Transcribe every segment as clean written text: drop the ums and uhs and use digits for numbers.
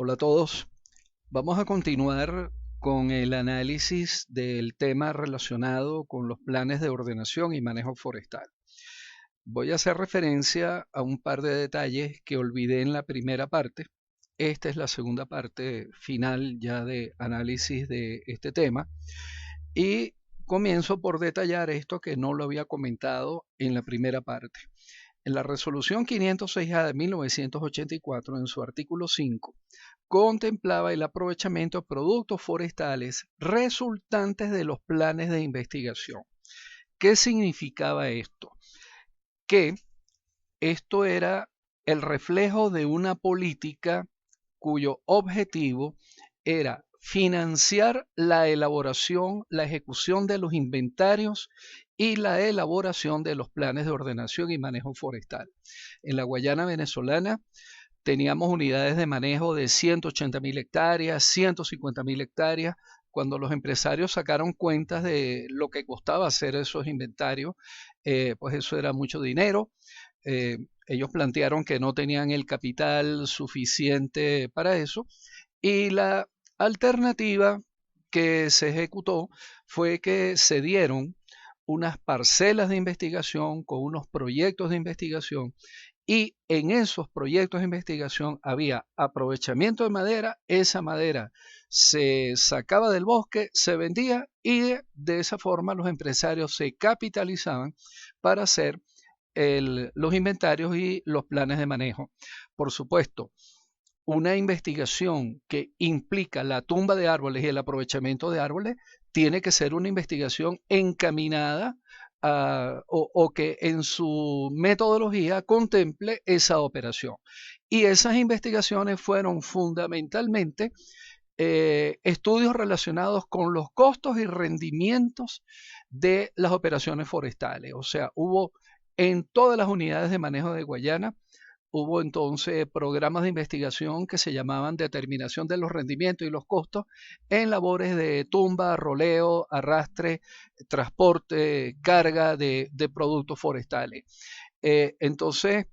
Hola a todos. Vamos a continuar con el análisis del tema relacionado con los planes de ordenación y manejo forestal. Voy a hacer referencia a un par de detalles que olvidé en la primera parte. Esta es la segunda parte final ya de análisis de este tema. Y comienzo por detallar esto que no lo había comentado en la primera parte. En la resolución 506A de 1984, en su artículo 5, contemplaba el aprovechamiento de productos forestales resultantes de los planes de investigación. ¿Qué significaba esto? Que esto era el reflejo de una política cuyo objetivo era financiar la elaboración, la ejecución de los inventarios y la elaboración de los planes de ordenación y manejo forestal. En la Guayana venezolana teníamos unidades de manejo de 180.000 hectáreas, 150.000 hectáreas. Cuando los empresarios sacaron cuentas de lo que costaba hacer esos inventarios, pues eso era mucho dinero. Ellos plantearon que no tenían el capital suficiente para eso y la alternativa que se ejecutó fue que se dieron unas parcelas de investigación con unos proyectos de investigación y en esos proyectos de investigación había aprovechamiento de madera, esa madera se sacaba del bosque, se vendía y de esa forma los empresarios se capitalizaban para hacer los inventarios y los planes de manejo. Por supuesto, una investigación que implica la tumba de árboles y el aprovechamiento de árboles tiene que ser una investigación encaminada o que en su metodología contemple esa operación. Y esas investigaciones fueron fundamentalmente estudios relacionados con los costos y rendimientos de las operaciones forestales. O sea, hubo en todas las unidades de manejo de Guayana, hubo entonces programas de investigación que se llamaban determinación de los rendimientos y los costos en labores de tumba, roleo, arrastre, transporte, carga de productos forestales. Entonces,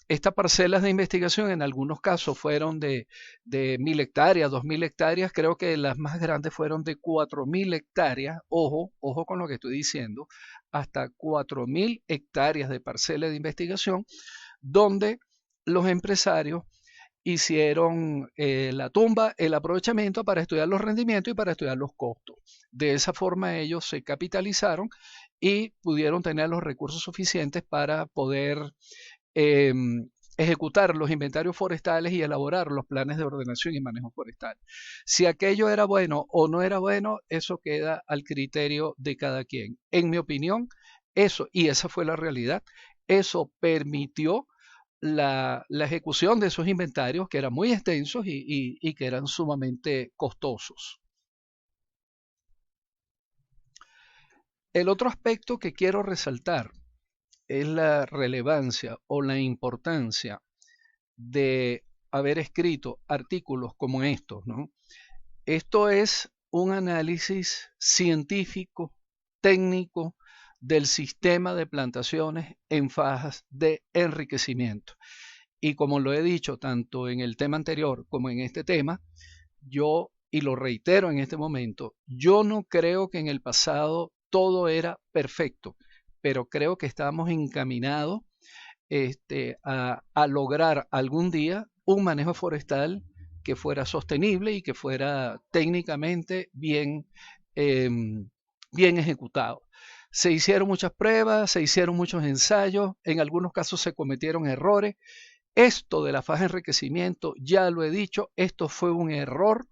estas parcelas de investigación en algunos casos fueron de 1.000 hectáreas, 2.000 hectáreas, creo que las más grandes fueron de 4.000 hectáreas, ojo con lo que estoy diciendo, hasta 4.000 hectáreas de parcelas de investigación, donde los empresarios hicieron la tumba, el aprovechamiento para estudiar los rendimientos y para estudiar los costos. De esa forma ellos se capitalizaron y pudieron tener los recursos suficientes para poder eh, ejecutar los inventarios forestales y elaborar los planes de ordenación y manejo forestal. Si aquello era bueno o no era bueno, eso queda al criterio de cada quien. En mi opinión, eso, y esa fue la realidad, eso permitió la ejecución de esos inventarios que eran muy extensos y que eran sumamente costosos. El otro aspecto que quiero resaltar es la relevancia o la importancia de haber escrito artículos como estos, ¿no? Esto es un análisis científico, técnico, del sistema de plantaciones en fajas de enriquecimiento. Y como lo he dicho tanto en el tema anterior como en este tema, yo, y lo reitero en este momento, yo no creo que en el pasado todo era perfecto, pero creo que estamos encaminados a lograr algún día un manejo forestal que fuera sostenible y que fuera técnicamente eh, bien ejecutado. Se hicieron muchas pruebas, se hicieron muchos ensayos, en algunos casos se cometieron errores. Esto de la faja de enriquecimiento, ya lo he dicho, esto fue un error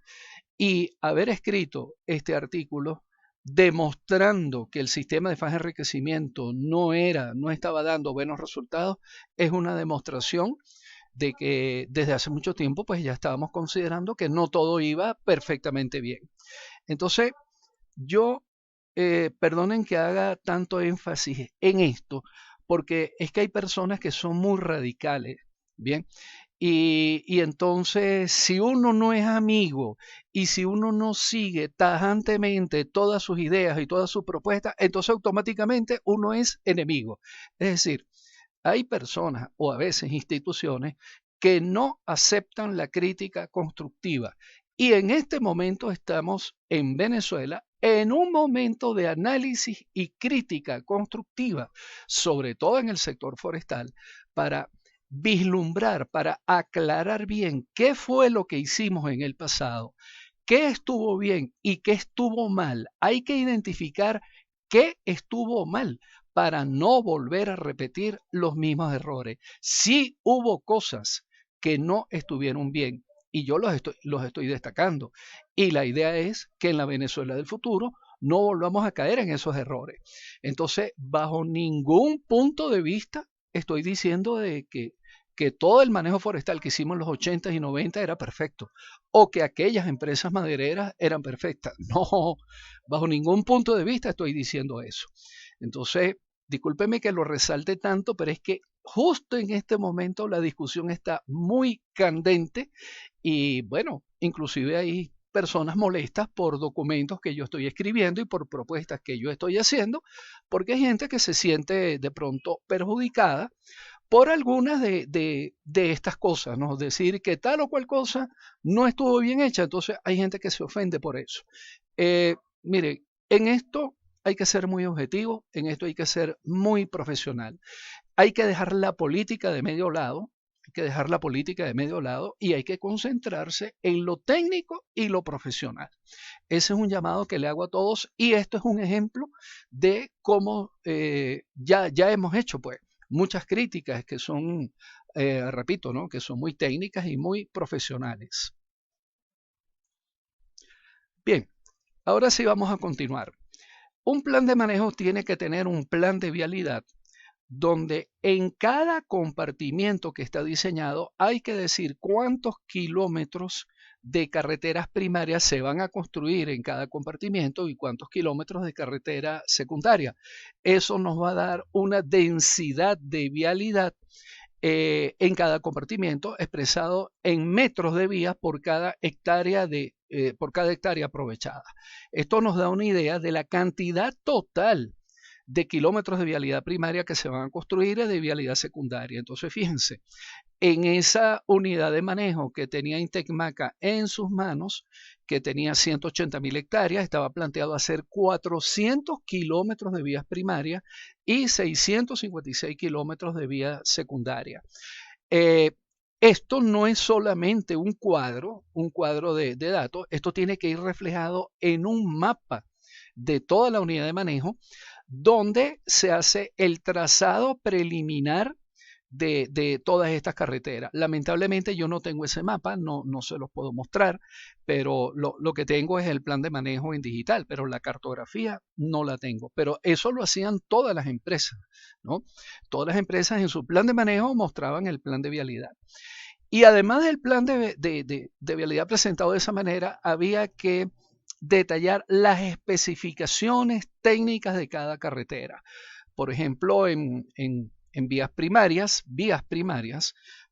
y haber escrito este artículo demostrando que el sistema de faja de enriquecimiento no estaba dando buenos resultados, es una demostración de que desde hace mucho tiempo pues ya estábamos considerando que no todo iba perfectamente bien. Entonces, yo, perdonen que haga tanto énfasis en esto, porque es que hay personas que son muy radicales, ¿bien? Y entonces, si uno no es amigo y si uno no sigue tajantemente todas sus ideas y todas sus propuestas, entonces automáticamente uno es enemigo. Es decir, hay personas o a veces instituciones que no aceptan la crítica constructiva. Y en este momento estamos en Venezuela en un momento de análisis y crítica constructiva, sobre todo en el sector forestal, para vislumbrar, para aclarar bien qué fue lo que hicimos en el pasado, qué estuvo bien y qué estuvo mal. Hay que identificar qué estuvo mal para no volver a repetir los mismos errores. Sí hubo cosas que no estuvieron bien y yo los estoy destacando. Y la idea es que en la Venezuela del futuro no volvamos a caer en esos errores. Entonces, bajo ningún punto de vista estoy diciendo de que todo el manejo forestal que hicimos en los 80 y 90 era perfecto, o que aquellas empresas madereras eran perfectas. No, bajo ningún punto de vista estoy diciendo eso. Entonces, discúlpeme que lo resalte tanto, pero es que justo en este momento la discusión está muy candente y bueno, inclusive hay personas molestas por documentos que yo estoy escribiendo y por propuestas que yo estoy haciendo, porque hay gente que se siente de pronto perjudicada por algunas de estas cosas, ¿no? Decir que tal o cual cosa no estuvo bien hecha, entonces hay gente que se ofende por eso. Mire, en esto hay que ser muy objetivo, en esto hay que ser muy profesional. Hay que dejar la política de medio lado, hay que dejar la política de medio lado y hay que concentrarse en lo técnico y lo profesional. Ese es un llamado que le hago a todos y esto es un ejemplo de cómo ya hemos hecho pues muchas críticas que son, repito, ¿no? Que son muy técnicas y muy profesionales. Bien, ahora sí vamos a continuar. Un plan de manejo tiene que tener un plan de vialidad donde en cada compartimiento que está diseñado hay que decir cuántos kilómetros de carreteras primarias se van a construir en cada compartimiento y cuántos kilómetros de carretera secundaria. Eso nos va a dar una densidad de vialidad en cada compartimiento expresado en metros de vías por cada hectárea aprovechada. Esto nos da una idea de la cantidad total de kilómetros de vialidad primaria que se van a construir y de vialidad secundaria. Entonces, fíjense, en esa unidad de manejo que tenía Intecmaca en sus manos, que tenía 180.000 hectáreas, estaba planteado hacer 400 kilómetros de vías primarias y 656 kilómetros de vía secundaria. Eh, esto no es solamente un cuadro de datos, esto tiene que ir reflejado en un mapa de toda la unidad de manejo donde se hace el trazado preliminar de todas estas carreteras. Lamentablemente yo no tengo ese mapa, no se los puedo mostrar, pero lo que tengo es el plan de manejo en digital, pero la cartografía no la tengo. Pero eso lo hacían todas las empresas, ¿no? Todas las empresas en su plan de manejo mostraban el plan de vialidad. Y además del plan de vialidad presentado de esa manera, había que detallar las especificaciones técnicas de cada carretera. Por ejemplo, en vías primarias,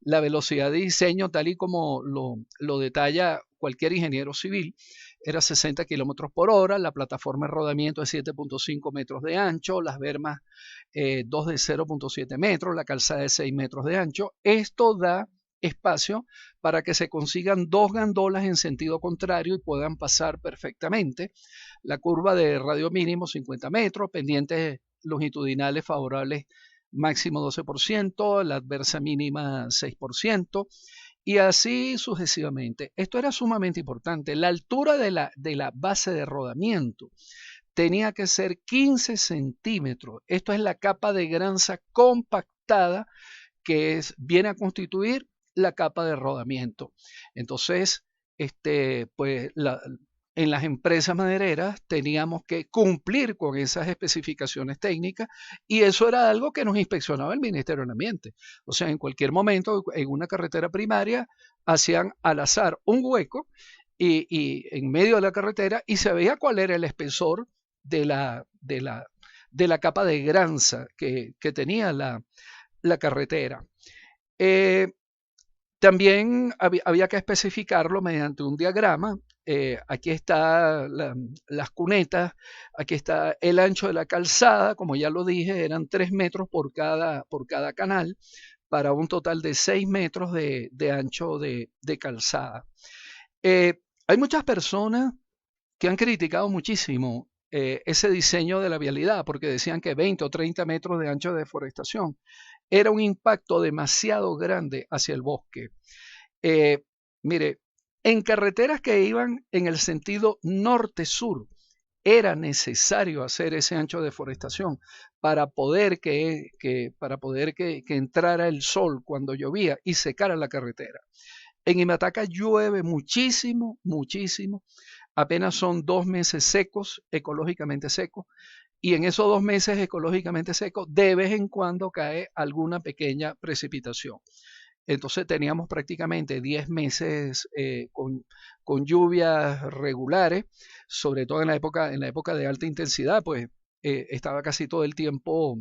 la velocidad de diseño, tal y como lo detalla cualquier ingeniero civil, era 60 kilómetros por hora, la plataforma de rodamiento de 7.5 metros de ancho, las bermas 2 de 0.7 metros, la calzada de 6 metros de ancho. Esto da espacio para que se consigan dos gandolas en sentido contrario y puedan pasar perfectamente. La curva de radio mínimo 50 metros, pendientes longitudinales favorables máximo 12%, la adversa mínima 6%, y así sucesivamente. Esto era sumamente importante. La altura de la base de rodamiento tenía que ser 15 centímetros. Esto es la capa de granza compactada que viene a constituir la capa de rodamiento. Entonces, pues en las empresas madereras teníamos que cumplir con esas especificaciones técnicas y eso era algo que nos inspeccionaba el Ministerio del Ambiente. O sea, en cualquier momento en una carretera primaria hacían al azar un hueco y en medio de la carretera y se veía cuál era el espesor de la capa de granza que tenía la carretera. También había que especificarlo mediante un diagrama. Aquí están las cunetas, aquí está el ancho de la calzada, como ya lo dije, eran 3 metros por cada canal, para un total de 6 metros de ancho de calzada. Hay muchas personas que han criticado muchísimo ese diseño de la vialidad porque decían que 20 o 30 metros de ancho de deforestación era un impacto demasiado grande hacia el bosque. Mire, en carreteras que iban en el sentido norte-sur, era necesario hacer ese ancho de deforestación para poder que entrara el sol cuando llovía y secara la carretera. En Imataca llueve muchísimo, muchísimo. Apenas son 2 meses secos, ecológicamente secos, y en esos 2 meses ecológicamente secos, de vez en cuando cae alguna pequeña precipitación. Entonces teníamos prácticamente 10 meses con lluvias regulares, sobre todo en la época de alta intensidad, pues estaba casi todo el tiempo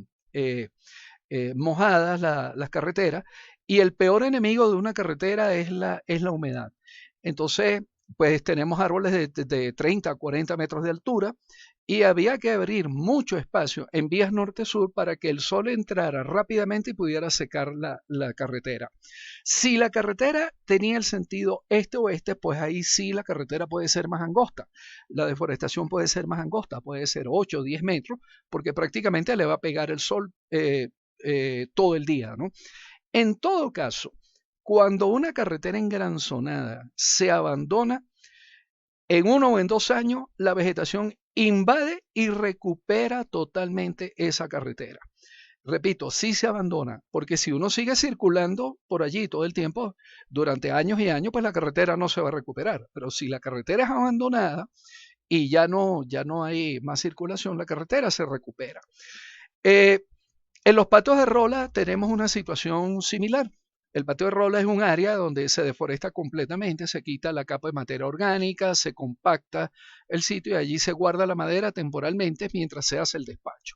mojadas las carreteras, y el peor enemigo de una carretera es la humedad. Entonces, pues tenemos árboles de 30 a 40 metros de altura y había que abrir mucho espacio en vías norte-sur para que el sol entrara rápidamente y pudiera secar la carretera. Si la carretera tenía el sentido este-oeste, pues ahí sí la carretera puede ser más angosta. La deforestación puede ser más angosta, puede ser 8 o 10 metros, porque prácticamente le va a pegar el sol todo el día, ¿no? En todo caso, cuando una carretera engranzonada se abandona, en 1 o en 2 años, la vegetación invade y recupera totalmente esa carretera. Repito, sí se abandona, porque si uno sigue circulando por allí todo el tiempo, durante años y años, pues la carretera no se va a recuperar. Pero si la carretera es abandonada y ya no hay más circulación, la carretera se recupera. En los patos de rola tenemos una situación similar. El patio de rola es un área donde se deforesta completamente, se quita la capa de materia orgánica, se compacta el sitio y allí se guarda la madera temporalmente mientras se hace el despacho.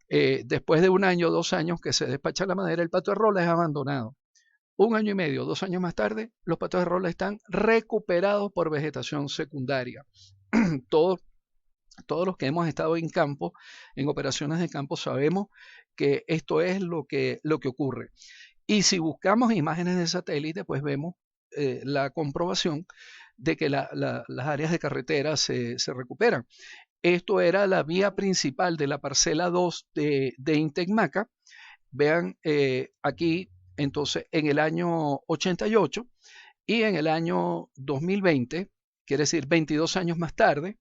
Después de 1 año o 2 años que se despacha la madera, el patio de rola es abandonado. 1 año y medio, 2 años más tarde, los patos de rola están recuperados por vegetación secundaria. Todos los que hemos estado en campo, en operaciones de campo, sabemos que esto es lo que ocurre. Y si buscamos imágenes de satélite, pues vemos la comprobación de que las áreas de carretera se recuperan. Esto era la vía principal de la parcela 2 de Intecmaca. Vean aquí, entonces, en el año 88 y en el año 2020, quiere decir 22 años más tarde,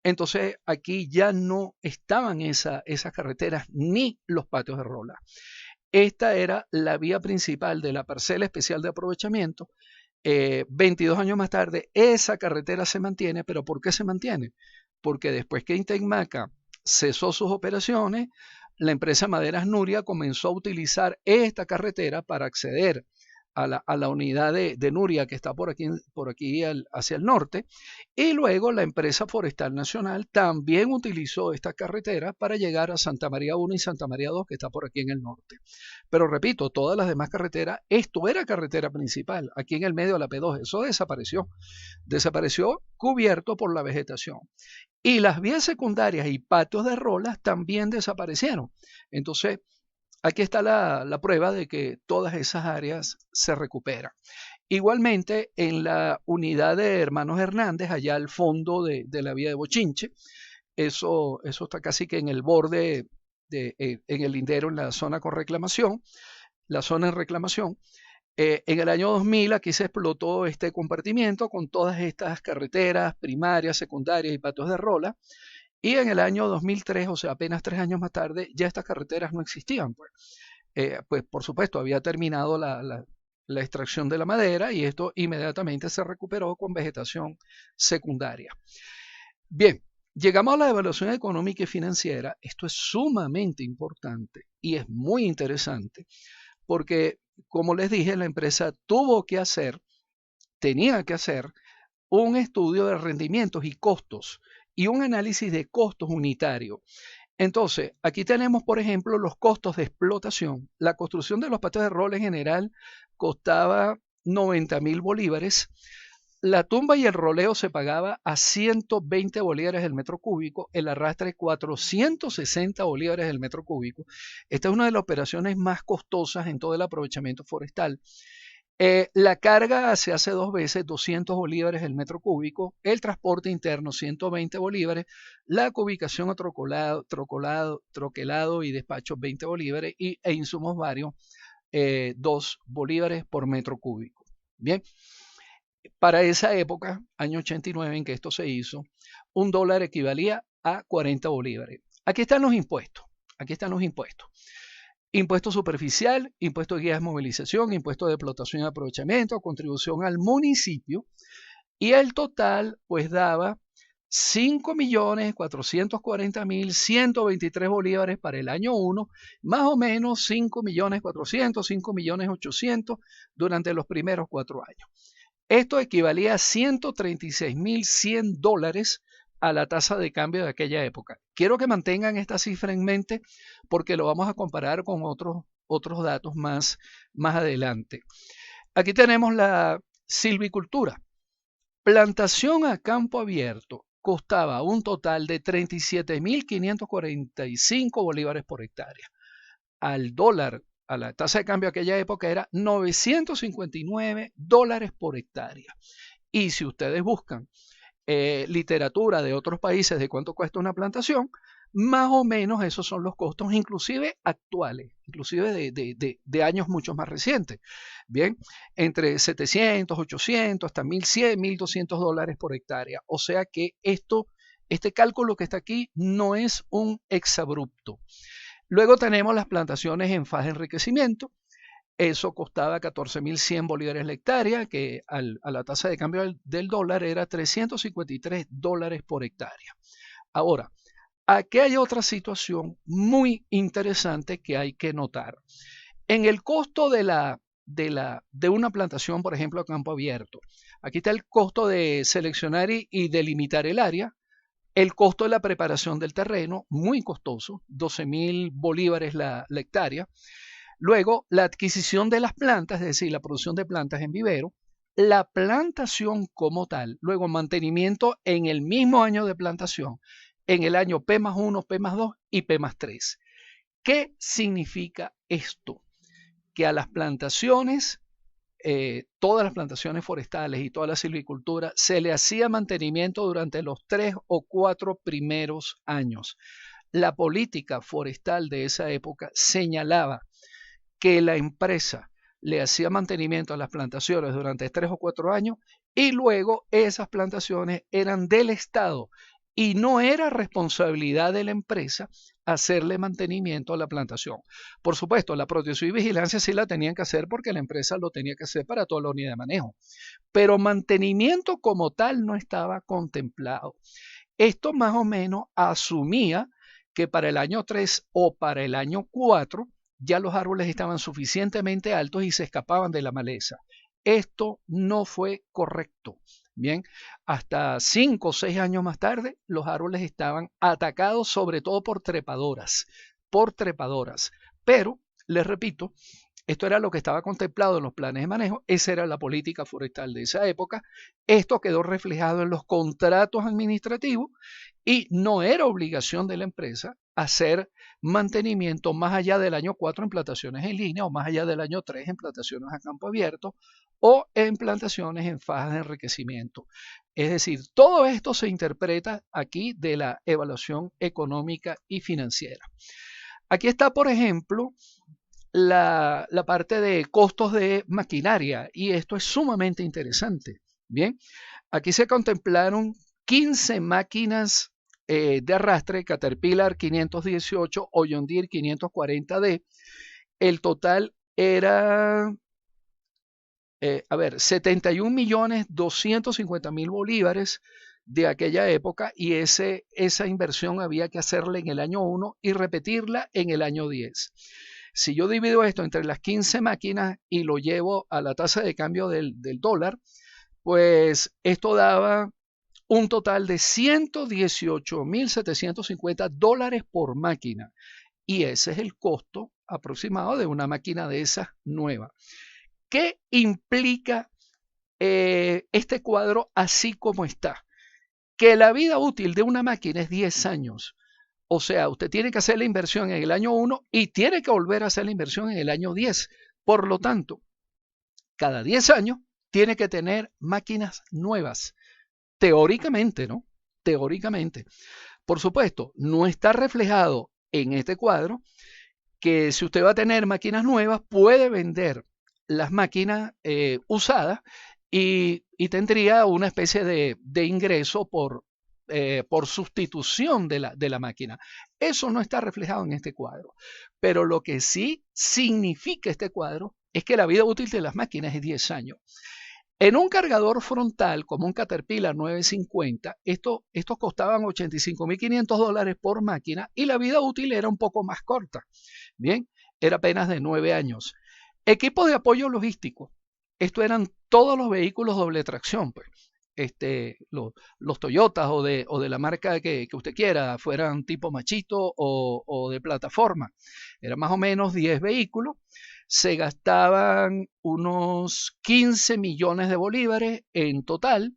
entonces aquí ya no estaban esas carreteras ni los patios de rola. Esta era la vía principal de la parcela especial de aprovechamiento. 22 años más tarde, esa carretera se mantiene, pero ¿por qué se mantiene? Porque después que Intecmaca cesó sus operaciones, la empresa Maderas Nuria comenzó a utilizar esta carretera para acceder a la unidad de Nuria que está por aquí hacia el norte, y luego la empresa Forestal Nacional también utilizó esta carretera para llegar a Santa María 1 y Santa María 2 que está por aquí en el norte. Pero repito, todas las demás carreteras, esto era carretera principal, aquí en el medio de la P2, eso desapareció cubierto por la vegetación. Y las vías secundarias y patios de rolas también desaparecieron. Entonces, aquí está la prueba de que todas esas áreas se recuperan. Igualmente, en la unidad de Hermanos Hernández, allá al fondo de la vía de Bochinche, eso está casi que en el borde, en el lindero, en la zona con reclamación, la zona de reclamación. En el año 2000 aquí se explotó este compartimiento con todas estas carreteras primarias, secundarias y patios de rola. Y en el año 2003, o sea, apenas 3 años más tarde, ya estas carreteras no existían. Pues por supuesto, había terminado la extracción de la madera y esto inmediatamente se recuperó con vegetación secundaria. Bien, llegamos a la evaluación económica y financiera. Esto es sumamente importante y es muy interesante porque, como les dije, la empresa tenía que hacer un estudio de rendimientos y costos y un análisis de costos unitario. Entonces, aquí tenemos, por ejemplo, los costos de explotación. La construcción de los patios de rola en general costaba 90.000 bolívares. La tumba y el roleo se pagaba a 120 bolívares el metro cúbico, el arrastre 460 bolívares el metro cúbico. Esta es una de las operaciones más costosas en todo el aprovechamiento forestal. La carga se hace 2 veces, 200 bolívares el metro cúbico, el transporte interno 120 bolívares, la cubicación a troquelado y despacho 20 bolívares e insumos varios 2 bolívares por metro cúbico. Bien. Para esa época, año 89 en que esto se hizo, un dólar equivalía a 40 bolívares. Aquí están los impuestos. Aquí están los impuestos. Impuesto superficial, impuesto de guías de movilización, impuesto de explotación y aprovechamiento, contribución al municipio. Y el total pues daba 5.440.123 bolívares para el año 1, más o menos 5.400.000, 5.800.000 durante los primeros 4 años. Esto equivalía a 136.100 dólares a la tasa de cambio de aquella época. Quiero que mantengan esta cifra en mente porque lo vamos a comparar con otros datos más adelante. Aquí tenemos la silvicultura. Plantación a campo abierto costaba un total de 37.545 bolívares por hectárea. Al dólar, a la tasa de cambio de aquella época era 959 dólares por hectárea. Y si ustedes buscan literatura de otros países de cuánto cuesta una plantación, más o menos esos son los costos, inclusive actuales, inclusive de años mucho más recientes. Bien, entre 700, 800, hasta 1.100, 1.200 dólares por hectárea. O sea que este cálculo que está aquí no es un exabrupto. Luego tenemos las plantaciones en fase de enriquecimiento. Eso costaba 14.100 bolívares la hectárea, que a la tasa de cambio del dólar era 353 dólares por hectárea. Ahora, aquí hay otra situación muy interesante que hay que notar. En el costo de una plantación, por ejemplo, a campo abierto, aquí está el costo de seleccionar y delimitar el área. El costo de la preparación del terreno, muy costoso, 12.000 bolívares la hectárea. Luego, la adquisición de las plantas, es decir, la producción de plantas en vivero, la plantación como tal, luego mantenimiento en el mismo año de plantación, en el año P+1, P+2 y P+3. ¿Qué significa esto? Que a las plantaciones, todas las plantaciones forestales y toda la silvicultura, se le hacía mantenimiento durante los 3 o 4 primeros años. La política forestal de esa época señalaba que la empresa le hacía mantenimiento a las plantaciones durante 3 o 4 años y luego esas plantaciones eran del Estado y no era responsabilidad de la empresa hacerle mantenimiento a la plantación. Por supuesto, la protección y vigilancia sí la tenían que hacer porque la empresa lo tenía que hacer para toda la unidad de manejo, pero mantenimiento como tal no estaba contemplado. Esto más o menos asumía que para el año 3 o para el año 4 ya los árboles estaban suficientemente altos y se escapaban de la maleza. Esto no fue correcto. Bien, hasta 5 o 6 años más tarde, los árboles estaban atacados sobre todo por trepadoras. Pero, les repito, esto era lo que estaba contemplado en los planes de manejo, esa era la política forestal de esa época. Esto quedó reflejado en los contratos administrativos y no era obligación de la empresa hacer mantenimiento más allá del año 4 en plantaciones en línea o más allá del año 3 en plantaciones a campo abierto o en plantaciones en fajas de enriquecimiento. Es decir, todo esto se interpreta aquí de la evaluación económica y financiera. Aquí está, por ejemplo, la parte de costos de maquinaria y esto es sumamente interesante. Bien, aquí se contemplaron 15 máquinas de arrastre, Caterpillar 518 o John Deere 540D. El total era 71.250.000 bolívares de aquella época y esa inversión había que hacerla en el año 1 y repetirla en el año 10. Si yo divido esto entre las 15 máquinas y lo llevo a la tasa de cambio del dólar, pues esto daba un total de 118.750 dólares por máquina. Y ese es el costo aproximado de una máquina de esas nueva. ¿Qué implica este cuadro así como está, que la vida útil de una máquina es 10 años. O sea, usted tiene que hacer la inversión en el año 1 y tiene que volver a hacer la inversión en el año 10. Por lo tanto, cada 10 años tiene que tener máquinas nuevas. Teóricamente, ¿no? Teóricamente. Por supuesto, no está reflejado en este cuadro que si usted va a tener máquinas nuevas, puede vender las máquinas usadas y tendría una especie de ingreso por sustitución de la máquina. Eso no está reflejado en este cuadro. Pero lo que sí significa este cuadro es que la vida útil de las máquinas es 10 años. En un cargador frontal como un Caterpillar 950, estos costaban $85.500 por máquina y la vida útil era un poco más corta. Bien, era apenas de 9 años. Equipos de apoyo logístico. Esto eran todos los vehículos doble tracción, pues. Los Toyotas o de la marca que usted quiera, fueran tipo machito o de plataforma. Eran más o menos 10 vehículos. Se gastaban unos 15 millones de bolívares en total,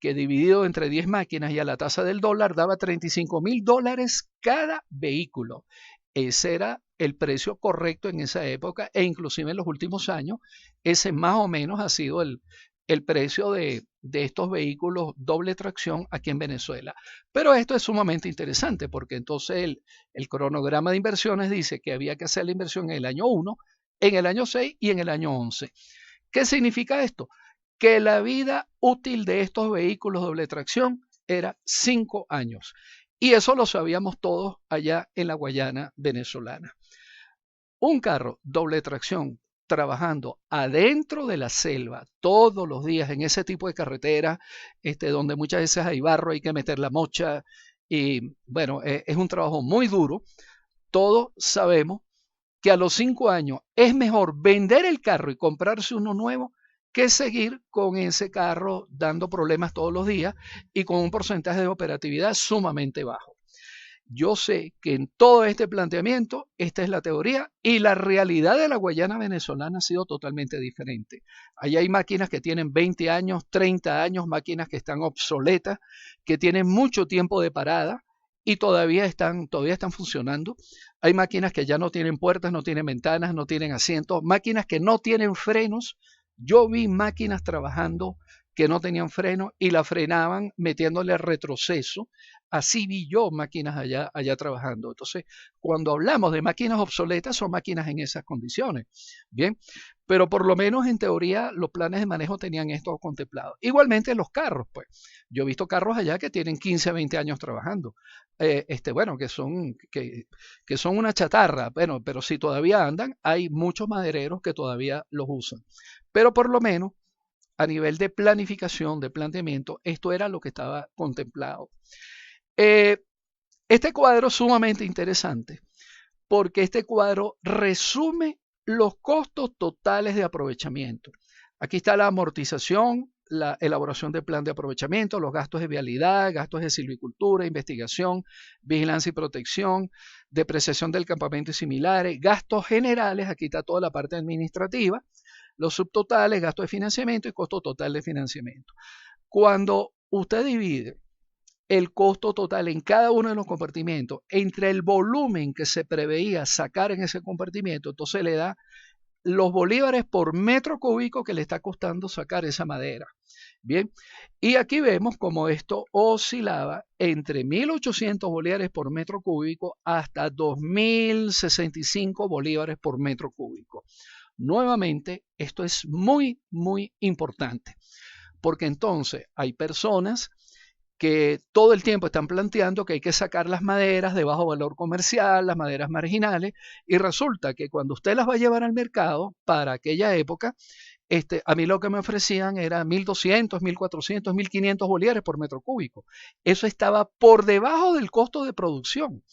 que dividido entre 10 máquinas y a la tasa del dólar daba $35.000 cada vehículo. Ese era el precio correcto en esa época e inclusive en los últimos años, ese más o menos ha sido el precio de estos vehículos doble tracción aquí en Venezuela. Pero esto es sumamente interesante porque entonces el cronograma de inversiones dice que había que hacer la inversión en el año 1, en el año 6 y en el año 11. ¿Qué significa esto? Que la vida útil de estos vehículos doble tracción era 5 años. Y eso lo sabíamos todos allá en la Guayana venezolana. Un carro doble tracción trabajando adentro de la selva todos los días en ese tipo de carretera, donde muchas veces hay barro, hay que meter la mocha y bueno, es un trabajo muy duro. Todos sabemos que a los 5 años es mejor vender el carro y comprarse uno nuevo que seguir con ese carro dando problemas todos los días y con un porcentaje de operatividad sumamente bajo. Yo sé que en todo este planteamiento, esta es la teoría y la realidad de la Guayana venezolana ha sido totalmente diferente. Allá hay máquinas que tienen 20 años, 30 años, máquinas que están obsoletas, que tienen mucho tiempo de parada y todavía están funcionando. Hay máquinas que ya no tienen puertas, no tienen ventanas, no tienen asientos, máquinas que no tienen frenos. Yo vi máquinas trabajando que no tenían freno y la frenaban metiéndole retroceso. Así vi yo máquinas allá trabajando. Entonces, cuando hablamos de máquinas obsoletas, son máquinas en esas condiciones. Bien, pero por lo menos en teoría los planes de manejo tenían esto contemplado. Igualmente los carros, pues. Yo he visto carros allá que tienen 15 a 20 años trabajando. Bueno, que son una chatarra, bueno, pero si todavía andan, hay muchos madereros que todavía los usan. Pero por lo menos a nivel de planificación, de planteamiento, esto era lo que estaba contemplado. Este cuadro es sumamente interesante porque este cuadro resume los costos totales de aprovechamiento. Aquí está la amortización, la elaboración del plan de aprovechamiento, los gastos de vialidad, gastos de silvicultura, investigación, vigilancia y protección, depreciación del campamento y similares, gastos generales, aquí está toda la parte administrativa, los subtotales, gastos de financiamiento y costo total de financiamiento. Cuando usted divide el costo total en cada uno de los compartimentos entre el volumen que se preveía sacar en ese compartimento, entonces le da los bolívares por metro cúbico que le está costando sacar esa madera. Bien, y aquí vemos como esto oscilaba entre 1.800 bolívares por metro cúbico hasta 2.065 bolívares por metro cúbico. Nuevamente, esto es muy, muy importante, porque entonces hay personas que todo el tiempo están planteando que hay que sacar las maderas de bajo valor comercial, las maderas marginales, y resulta que cuando usted las va a llevar al mercado, para aquella época, a mí lo que me ofrecían era 1.200, 1.400, 1.500 bolívares por metro cúbico. Eso estaba por debajo del costo de producción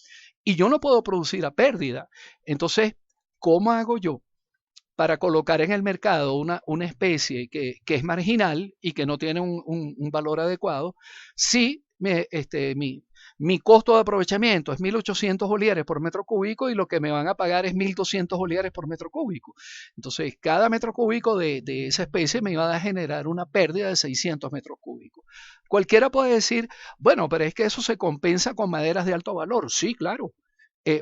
y yo no puedo producir a pérdida. Entonces, ¿cómo hago yo para colocar en el mercado una especie que es marginal y que no tiene un valor adecuado si mi costo de aprovechamiento es 1.800 bolívares por metro cúbico y lo que me van a pagar es 1.200 bolívares por metro cúbico. Entonces, cada metro cúbico de esa especie me iba a generar una pérdida de 600 metros cúbicos. Cualquiera puede decir, bueno, pero es que eso se compensa con maderas de alto valor. Sí, claro.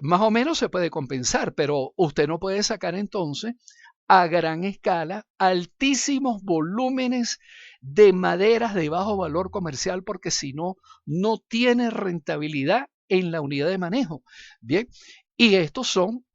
Más o menos se puede compensar, pero usted no puede sacar entonces a gran escala altísimos volúmenes de maderas de bajo valor comercial porque si no, no tiene rentabilidad en la unidad de manejo. Bien, y estos son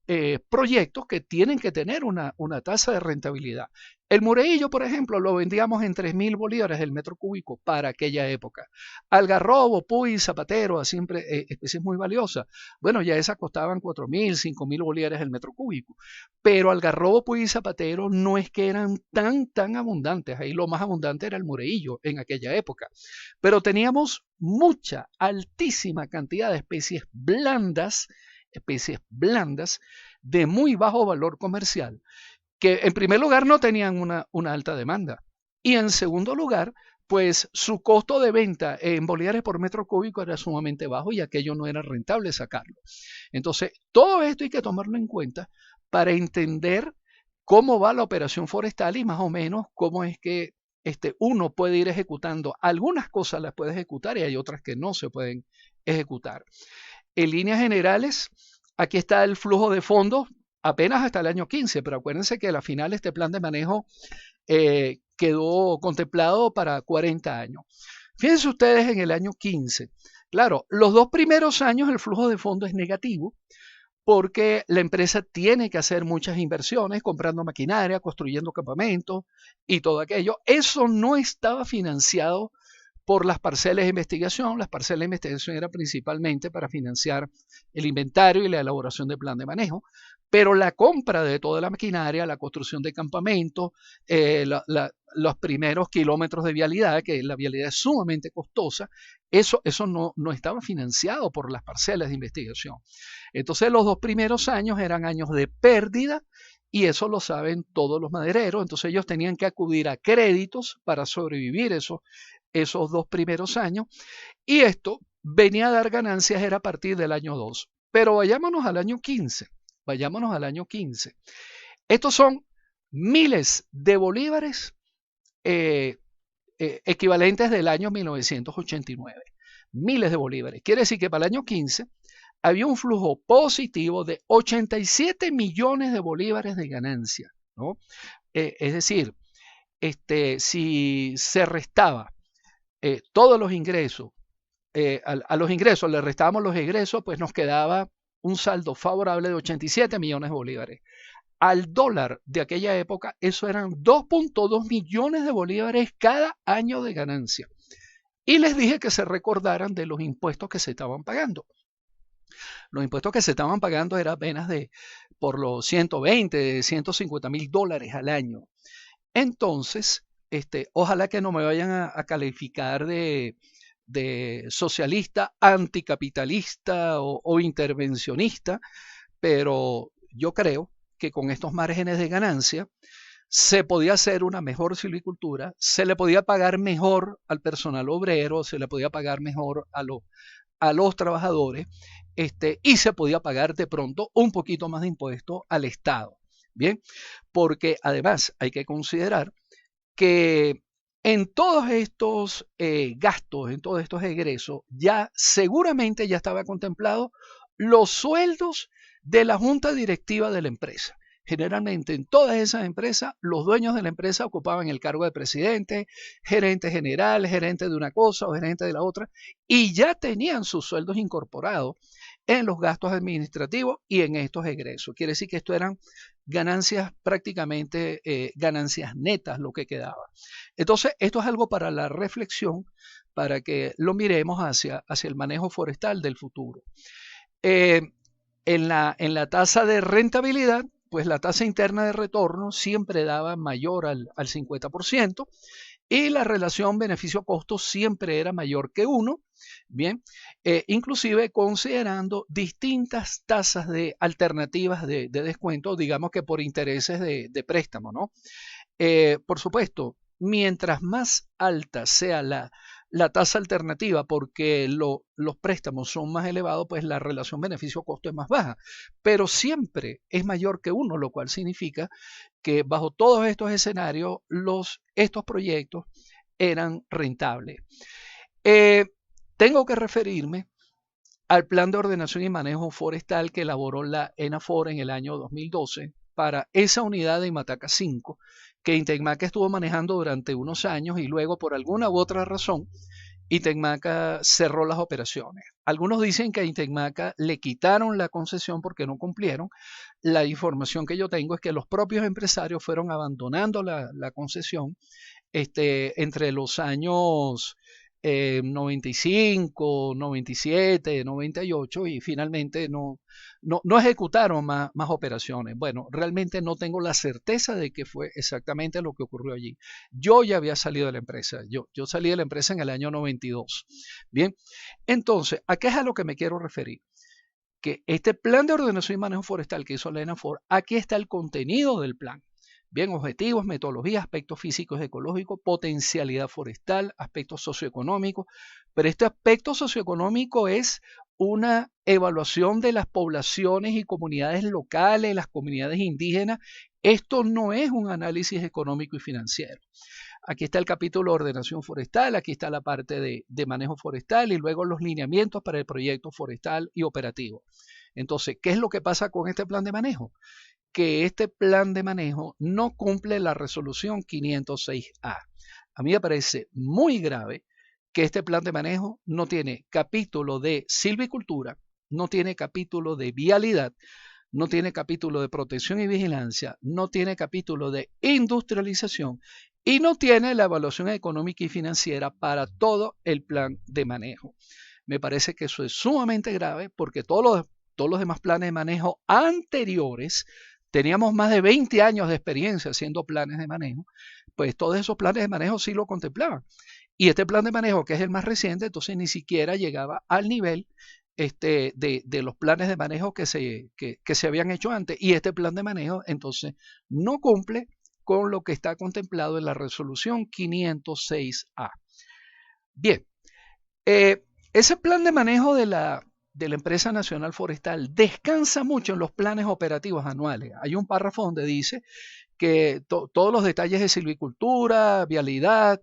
proyectos que tienen que tener una tasa de rentabilidad. El Mureillo, por ejemplo, lo vendíamos en 3.000 bolívares el metro cúbico para aquella época. Algarrobo, Puy, Zapatero, siempre especies muy valiosas. Bueno, ya esas costaban 4.000, 5.000 bolívares el metro cúbico. Pero Algarrobo, Puy y Zapatero no es que eran tan abundantes. Ahí lo más abundante era el Mureillo en aquella época. Pero teníamos mucha, altísima cantidad de especies blandas de muy bajo valor comercial, que en primer lugar no tenían una alta demanda y en segundo lugar, pues su costo de venta en bolívares por metro cúbico era sumamente bajo y aquello no era rentable sacarlo. Entonces, todo esto hay que tomarlo en cuenta para entender cómo va la operación forestal y más o menos cómo es que uno puede ir ejecutando. Algunas cosas las puede ejecutar y hay otras que no se pueden ejecutar. En líneas generales, aquí está el flujo de fondos apenas hasta el año 15, pero acuérdense que al final este plan de manejo quedó contemplado para 40 años. Fíjense ustedes en el año 15. Claro, los 2 primeros años el flujo de fondos es negativo porque la empresa tiene que hacer muchas inversiones, comprando maquinaria, construyendo campamentos y todo aquello. Eso no estaba financiado por las parcelas de investigación. Las parcelas de investigación eran principalmente para financiar el inventario y la elaboración del plan de manejo, pero la compra de toda la maquinaria, la construcción de campamentos, los primeros kilómetros de vialidad, que la vialidad es sumamente costosa, eso no estaba financiado por las parcelas de investigación. Entonces los 2 primeros años eran años de pérdida y eso lo saben todos los madereros. Entonces ellos tenían que acudir a créditos para sobrevivir esos 2 primeros años y esto venía a dar ganancias era a partir del año 2. Pero vayámonos al año 15. Vayámonos al año 15. Estos son miles de bolívares equivalentes del año 1989. Miles de bolívares. Quiere decir que para el año 15 había un flujo positivo de 87 millones de bolívares de ganancia, ¿no? Es decir, si se restaba todos los ingresos, a los ingresos le restábamos los egresos, pues nos quedaba un saldo favorable de 87 millones de bolívares. Al dólar de aquella época, eso eran 2.2 millones de bolívares cada año de ganancia. Y les dije que se recordaran de los impuestos que se estaban pagando. Los impuestos que se estaban pagando eran apenas por los 120, 150 mil dólares al año. Entonces, ojalá que no me vayan a calificar de socialista, anticapitalista o intervencionista, pero yo creo que con estos márgenes de ganancia se podía hacer una mejor silvicultura, se le podía pagar mejor al personal obrero, se le podía pagar mejor a los trabajadores, y se podía pagar de pronto un poquito más de impuesto al Estado. Bien, porque además hay que considerar que en todos estos gastos, en todos estos egresos, ya seguramente ya estaba contemplado los sueldos de la junta directiva de la empresa. Generalmente en todas esas empresas, los dueños de la empresa ocupaban el cargo de presidente, gerente general, gerente de una cosa o gerente de la otra, y ya tenían sus sueldos incorporados en los gastos administrativos y en estos egresos. Quiere decir que esto eran ganancias prácticamente, ganancias netas lo que quedaba. Entonces, esto es algo para la reflexión, para que lo miremos hacia el manejo forestal del futuro. En la tasa de rentabilidad, pues la tasa interna de retorno siempre daba mayor al 50% y la relación beneficio-costo siempre era mayor que 1, bien, inclusive considerando distintas tasas de alternativas de descuento, digamos que por intereses de préstamo, ¿no? Por supuesto, mientras más alta sea la tasa alternativa porque los préstamos son más elevados, pues la relación beneficio-costo es más baja, pero siempre es mayor que 1, lo cual significa que bajo todos estos escenarios estos proyectos eran rentables. Tengo que referirme al Plan de Ordenación y Manejo Forestal que elaboró la ENAFOR en el año 2012 para esa unidad de Imataca 5, que Intecmaca estuvo manejando durante unos años y luego por alguna u otra razón Intecmaca cerró las operaciones. Algunos dicen que a Intecmaca le quitaron la concesión porque no cumplieron. La información que yo tengo es que los propios empresarios fueron abandonando la concesión entre los años 95, 97, 98 y finalmente no ejecutaron más operaciones. Bueno, realmente no tengo la certeza de que fue exactamente lo que ocurrió allí. Yo ya había salido de la empresa, yo salí de la empresa en el año 92. Bien, entonces, ¿a qué es a lo que me quiero referir? Que este plan de ordenación y manejo forestal que hizo la ENAFOR, aquí está el contenido del plan. Bien, objetivos, metodología, aspectos físicos, ecológicos, potencialidad forestal, aspectos socioeconómicos. Pero este aspecto socioeconómico es una evaluación de las poblaciones y comunidades locales, las comunidades indígenas. Esto no es un análisis económico y financiero. Aquí está el capítulo de ordenación forestal, aquí está la parte de manejo forestal y luego los lineamientos para el proyecto forestal y operativo. Entonces, ¿qué es lo que pasa con este plan de manejo? Que este plan de manejo no cumple la resolución 506A. A mí me parece muy grave que este plan de manejo no tiene capítulo de silvicultura, no tiene capítulo de vialidad, no tiene capítulo de protección y vigilancia, no tiene capítulo de industrialización y no tiene la evaluación económica y financiera para todo el plan de manejo. Me parece que eso es sumamente grave porque todos los demás planes de manejo anteriores teníamos más de 20 años de experiencia haciendo planes de manejo, pues todos esos planes de manejo sí lo contemplaban. Y este plan de manejo, que es el más reciente, entonces ni siquiera llegaba al nivel de los planes de manejo que se habían hecho antes. Y este plan de manejo, entonces, no cumple con lo que está contemplado en la resolución 506A. Bien, ese plan de manejo de la empresa nacional forestal descansa mucho en los planes operativos anuales. Hay un párrafo donde dice que todos los detalles de silvicultura, vialidad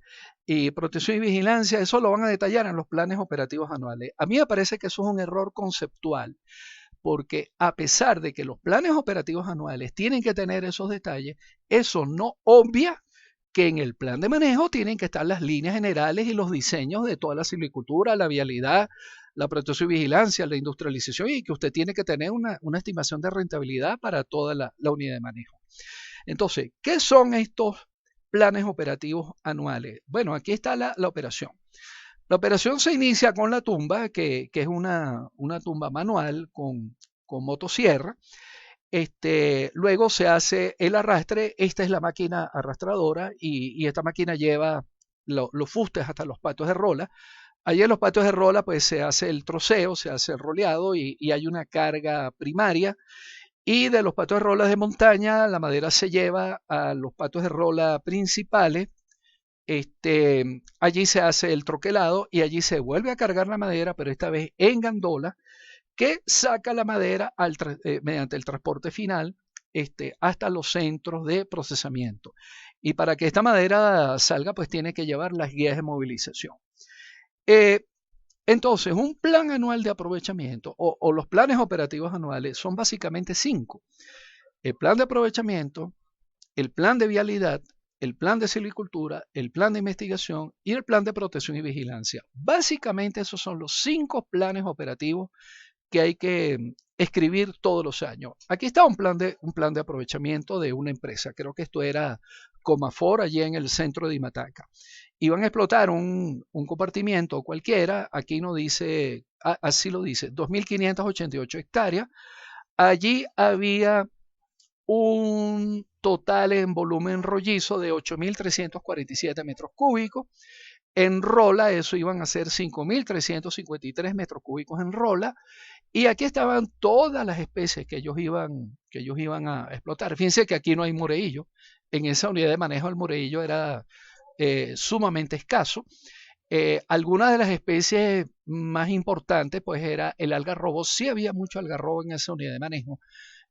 y protección y vigilancia, eso lo van a detallar en los planes operativos anuales. A mí me parece que eso es un error conceptual, porque a pesar de que los planes operativos anuales tienen que tener esos detalles, eso no obvia que en el plan de manejo tienen que estar las líneas generales y los diseños de toda la silvicultura, la vialidad, la protección y vigilancia, la industrialización y que usted tiene que tener una estimación de rentabilidad para toda la unidad de manejo. Entonces, ¿qué son estos planes operativos anuales? Bueno, aquí está la operación. La operación se inicia con la tumba, que es una tumba manual con motosierra. Luego se hace el arrastre. Esta es la máquina arrastradora y esta máquina lleva los fustes hasta los patos de rola. Allí en los patos de rola pues se hace el troceo, se hace el roleado y hay una carga primaria. Y de los patos de rola de montaña, la madera se lleva a los patos de rola principales. Allí se hace el troquelado y allí se vuelve a cargar la madera, pero esta vez en gandola, que saca la madera mediante el transporte final hasta los centros de procesamiento. Y para que esta madera salga, pues tiene que llevar las guías de movilización. Entonces, un plan anual de aprovechamiento o los planes operativos anuales son básicamente 5. El plan de aprovechamiento, el plan de vialidad, el plan de silvicultura, el plan de investigación y el plan de protección y vigilancia. Básicamente esos son los 5 planes operativos que hay que escribir todos los años. Aquí está un plan de aprovechamiento de una empresa. Creo que esto era Comafor, allí en el centro de Imataca. Iban a explotar un compartimiento cualquiera. Aquí no dice, así lo dice, 2.588 hectáreas. Allí había un total en volumen rollizo de 8.347 metros cúbicos. En rola, eso iban a ser 5.353 metros cúbicos en rola. Y aquí estaban todas las especies que ellos iban a explotar. Fíjense que aquí no hay moreillo. En esa unidad de manejo el moreillo era sumamente escaso. Algunas de las especies más importantes, pues era el algarrobo. Sí había mucho algarrobo en esa unidad de manejo.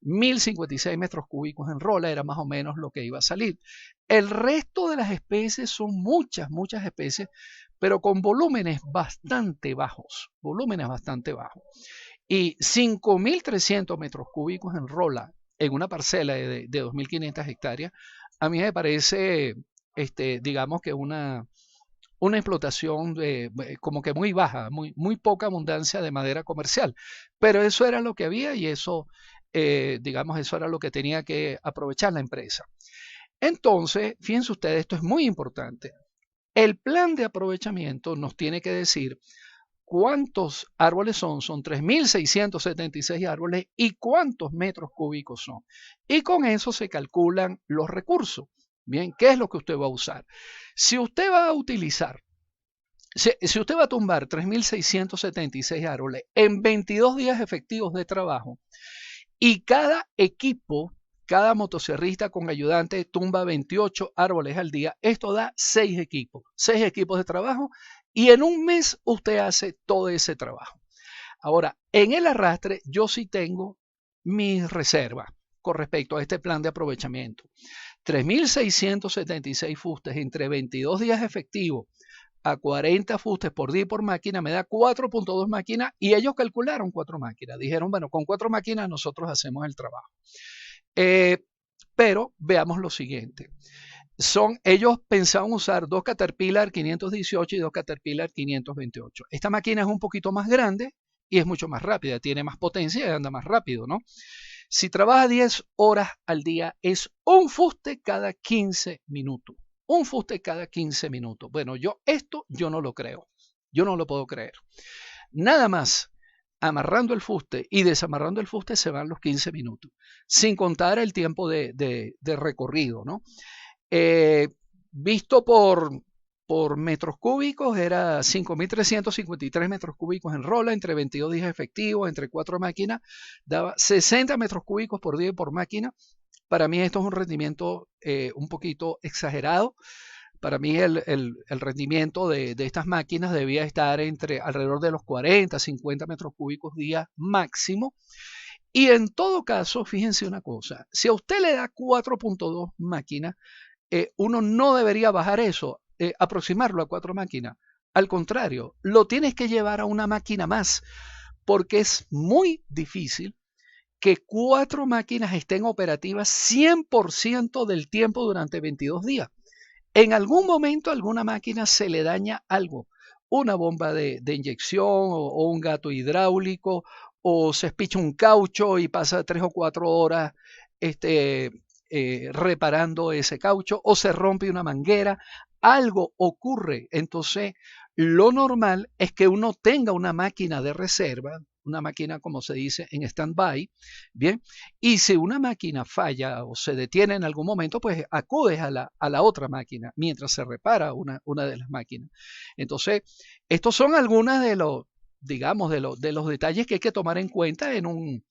1056 metros cúbicos en rola era más o menos lo que iba a salir. El resto de las especies son muchas especies, pero con volúmenes bastante bajos, Y 5300 metros cúbicos en rola en una parcela de 2500 hectáreas, a mí me parece, digamos que una explotación como que muy baja, muy poca abundancia de madera comercial. Pero eso era lo que había y eso, digamos, eso era lo que tenía que aprovechar la empresa. Entonces, fíjense ustedes, esto es muy importante. El plan de aprovechamiento nos tiene que decir cuántos árboles son 3.676 árboles y cuántos metros cúbicos son. Y con eso se calculan los recursos. Bien, ¿qué es lo que usted va a usar? Si usted va a utilizar, si usted va a tumbar 3.676 árboles en 22 días efectivos de trabajo y cada equipo, cada motosierrista con ayudante tumba 28 árboles al día, esto da 6 equipos de trabajo y en un mes usted hace todo ese trabajo. Ahora, en el arrastre yo sí tengo mis reservas con respecto a este plan de aprovechamiento. 3.676 fustes entre 22 días efectivos a 40 fustes por día y por máquina me da 4.2 máquinas y ellos calcularon 4 máquinas. Dijeron, bueno, con 4 máquinas nosotros hacemos el trabajo. Pero veamos lo siguiente. Ellos pensaban usar 2 Caterpillar 518 y 2 Caterpillar 528. Esta máquina es un poquito más grande y es mucho más rápida, tiene más potencia y anda más rápido, ¿no? Si trabaja 10 horas al día, es un fuste cada 15 minutos. Un fuste cada 15 minutos. Bueno, esto yo no lo creo. Yo no lo puedo creer. Nada más amarrando el fuste y desamarrando el fuste se van los 15 minutos, sin contar el tiempo de recorrido, ¿no? Visto por metros cúbicos, era 5.353 metros cúbicos en rola, entre 22 días efectivos, entre 4 máquinas, daba 60 metros cúbicos por día y por máquina. Para mí esto es un rendimiento un poquito exagerado. Para mí el rendimiento de estas máquinas debía estar entre alrededor de los 40, 50 metros cúbicos día máximo. Y en todo caso, fíjense una cosa, si a usted le da 4.2 máquinas, uno no debería bajar eso, aproximarlo a 4 máquinas. Al contrario, lo tienes que llevar a una máquina más, porque es muy difícil que 4 máquinas estén operativas 100% del tiempo durante 22 días. En algún momento a alguna máquina se le daña algo, una bomba de inyección o un gato hidráulico, o se espicha un caucho y pasa 3 o 4 horas reparando ese caucho, o se rompe una manguera, algo ocurre. Entonces, lo normal es que uno tenga una máquina de reserva, una máquina, como se dice, en stand-by, ¿bien? Y si una máquina falla o se detiene en algún momento, pues acudes a la otra máquina mientras se repara una de las máquinas. Entonces, estos son algunos de los, digamos, de los detalles que hay que tomar en cuenta en un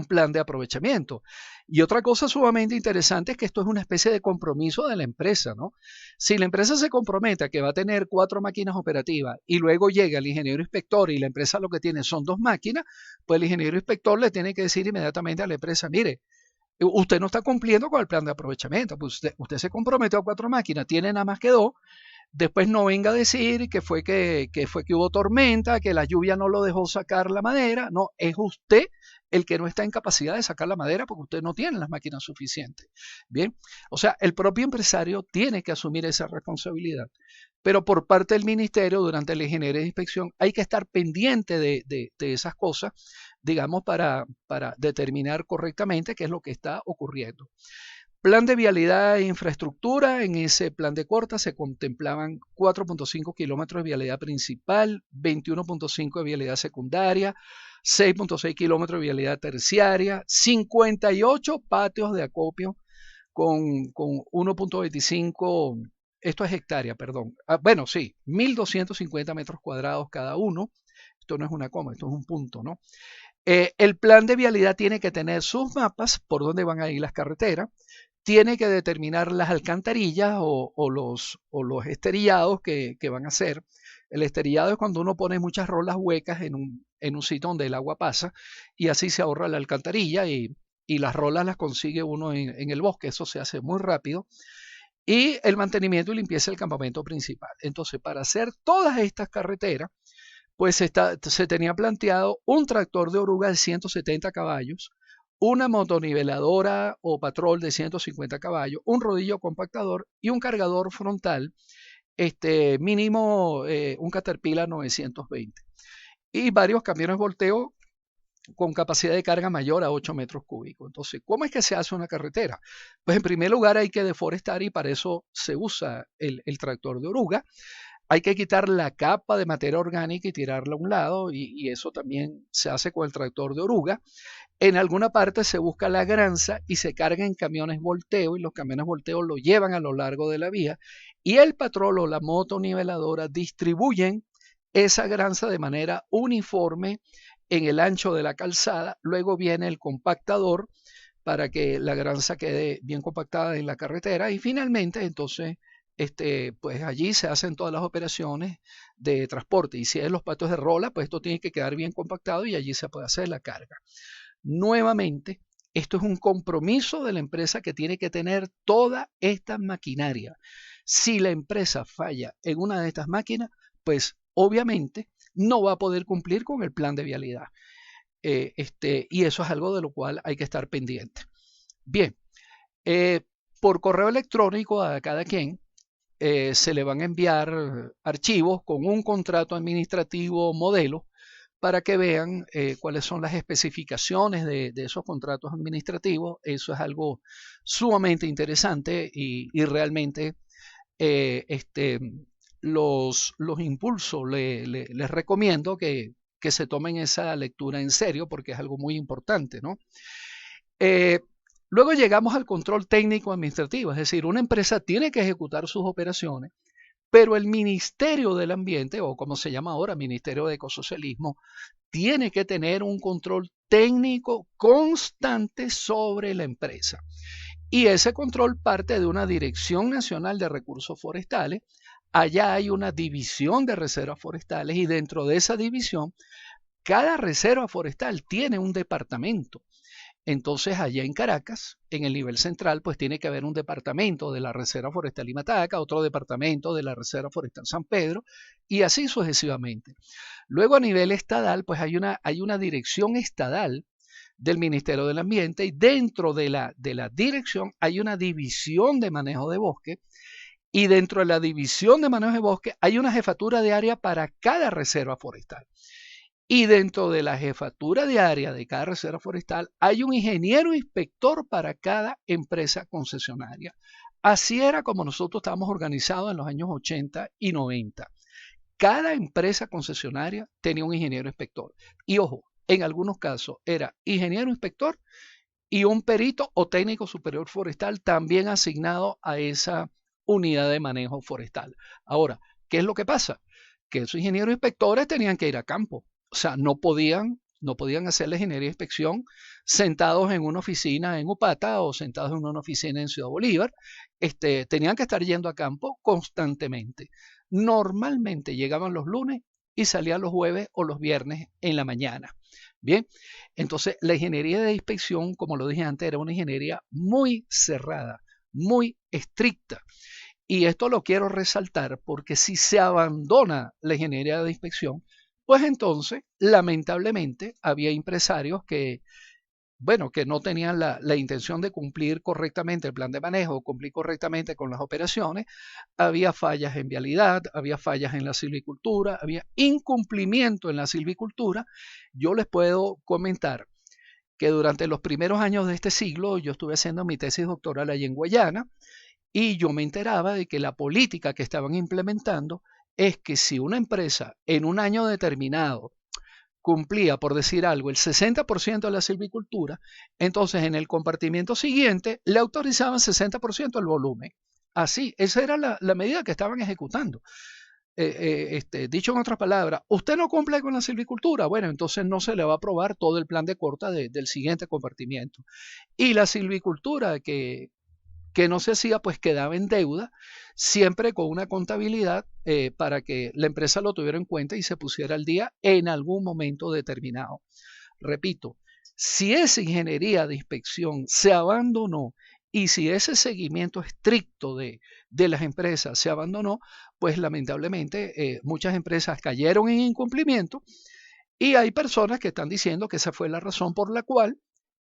plan de aprovechamiento. Y otra cosa sumamente interesante es que esto es una especie de compromiso de la empresa, ¿no? Si la empresa se compromete a que va a tener 4 máquinas operativas y luego llega el ingeniero inspector y la empresa lo que tiene son 2 máquinas, pues el ingeniero inspector le tiene que decir inmediatamente a la empresa, mire, usted no está cumpliendo con el plan de aprovechamiento, pues usted se comprometió a 4 máquinas, tiene nada más que 2. Después no venga a decir que fue que hubo tormenta, que la lluvia no lo dejó sacar la madera. No, es usted el que no está en capacidad de sacar la madera porque usted no tiene las máquinas suficientes. Bien, o sea, el propio empresario tiene que asumir esa responsabilidad. Pero por parte del ministerio, durante la ingeniería de inspección, hay que estar pendiente de esas cosas, digamos, para determinar correctamente qué es lo que está ocurriendo. Plan de vialidad e infraestructura. En ese plan de corta se contemplaban 4.5 kilómetros de vialidad principal, 21.5 de vialidad secundaria, 6.6 kilómetros de vialidad terciaria, 58 patios de acopio con 1.25, esto es hectárea, perdón. Bueno, sí, 1.250 metros cuadrados cada uno. Esto no es una coma, esto es un punto, ¿no? El plan de vialidad tiene que tener sus mapas por donde van a ir las carreteras, tiene que determinar las alcantarillas o los esterillados que van a hacer. El esterillado es cuando uno pone muchas rolas huecas en un sitio donde el agua pasa y así se ahorra la alcantarilla y las rolas las consigue uno en el bosque. Eso se hace muy rápido. Y el mantenimiento y limpieza del campamento principal. Entonces, para hacer todas estas carreteras, pues se tenía planteado un tractor de oruga de 170 caballos, una motoniveladora o patrol de 150 caballos, un rodillo compactador y un cargador frontal, mínimo un Caterpillar 920. Y varios camiones volteo con capacidad de carga mayor a 8 metros cúbicos. Entonces, ¿cómo es que se hace una carretera? Pues en primer lugar hay que deforestar y para eso se usa el tractor de oruga. Hay que quitar la capa de materia orgánica y tirarla a un lado y eso también se hace con el tractor de oruga. En alguna parte se busca la granza y se carga en camiones volteo y los camiones volteo lo llevan a lo largo de la vía y el patrón o la motoniveladora distribuyen esa granza de manera uniforme en el ancho de la calzada. Luego viene el compactador para que la granza quede bien compactada en la carretera y finalmente entonces pues allí se hacen todas las operaciones de transporte y si es los patos de rola pues esto tiene que quedar bien compactado y allí se puede hacer la carga. Nuevamente, esto es un compromiso de la empresa que tiene que tener toda esta maquinaria. Si la empresa falla en una de estas máquinas, pues obviamente no va a poder cumplir con el plan de vialidad. Y eso es algo de lo cual hay que estar pendiente. Bien, por correo electrónico a cada quien se le van a enviar archivos con un contrato administrativo modelo para que vean cuáles son las especificaciones de esos contratos administrativos. Eso es algo sumamente interesante y realmente los impulso les recomiendo que se tomen esa lectura en serio porque es algo muy importante, ¿no? Luego llegamos al control técnico administrativo, es decir, una empresa tiene que ejecutar sus operaciones, pero el Ministerio del Ambiente, o como se llama ahora, Ministerio de Ecosocialismo, tiene que tener un control técnico constante sobre la empresa. Y ese control parte de una Dirección Nacional de Recursos Forestales. Allá hay una división de reservas forestales y dentro de esa división, cada reserva forestal tiene un departamento. Entonces, allá en Caracas, en el nivel central, pues tiene que haber un departamento de la Reserva Forestal Imataca, otro departamento de la Reserva Forestal San Pedro, y así sucesivamente. Luego, a nivel estadal, pues hay una dirección estadal del Ministerio del Ambiente y dentro de la dirección hay una división de manejo de bosque y dentro de la división de manejo de bosque hay una jefatura de área para cada reserva forestal. Y dentro de la jefatura de área de cada reserva forestal hay un ingeniero inspector para cada empresa concesionaria. Así era como nosotros estábamos organizados en los años 80 y 90. Cada empresa concesionaria tenía un ingeniero inspector. Y ojo, en algunos casos era ingeniero inspector y un perito o técnico superior forestal también asignado a esa unidad de manejo forestal. Ahora, ¿qué es lo que pasa? Que esos ingenieros inspectores tenían que ir a campo. O sea, no podían hacer la ingeniería de inspección sentados en una oficina en Upata o sentados en una oficina en Ciudad Bolívar. Tenían que estar yendo a campo constantemente. Normalmente llegaban los lunes y salían los jueves o los viernes en la mañana. Bien, entonces la ingeniería de inspección, como lo dije antes, era una ingeniería muy cerrada, muy estricta. Y esto lo quiero resaltar porque si se abandona la ingeniería de inspección, pues entonces, lamentablemente, había empresarios que, bueno, que no tenían la intención de cumplir correctamente el plan de manejo, cumplir correctamente con las operaciones. Había fallas en vialidad, había fallas en la silvicultura, había incumplimiento en la silvicultura. Yo les puedo comentar que durante los primeros años de este siglo yo estuve haciendo mi tesis doctoral allí en Guayana y yo me enteraba de que la política que estaban implementando es que si una empresa en un año determinado cumplía, por decir algo, el 60% de la silvicultura, entonces en el compartimiento siguiente le autorizaban 60% del volumen. Así, esa era la medida que estaban ejecutando. Dicho en otras palabras, usted no cumple con la silvicultura, bueno, entonces no se le va a aprobar todo el plan de corta del siguiente compartimiento. Y la silvicultura que que no se hacía, pues quedaba en deuda, siempre con una contabilidad para que la empresa lo tuviera en cuenta y se pusiera al día en algún momento determinado. Repito, si esa ingeniería de inspección se abandonó y si ese seguimiento estricto de las empresas se abandonó, pues lamentablemente muchas empresas cayeron en incumplimiento y hay personas que están diciendo que esa fue la razón por la cual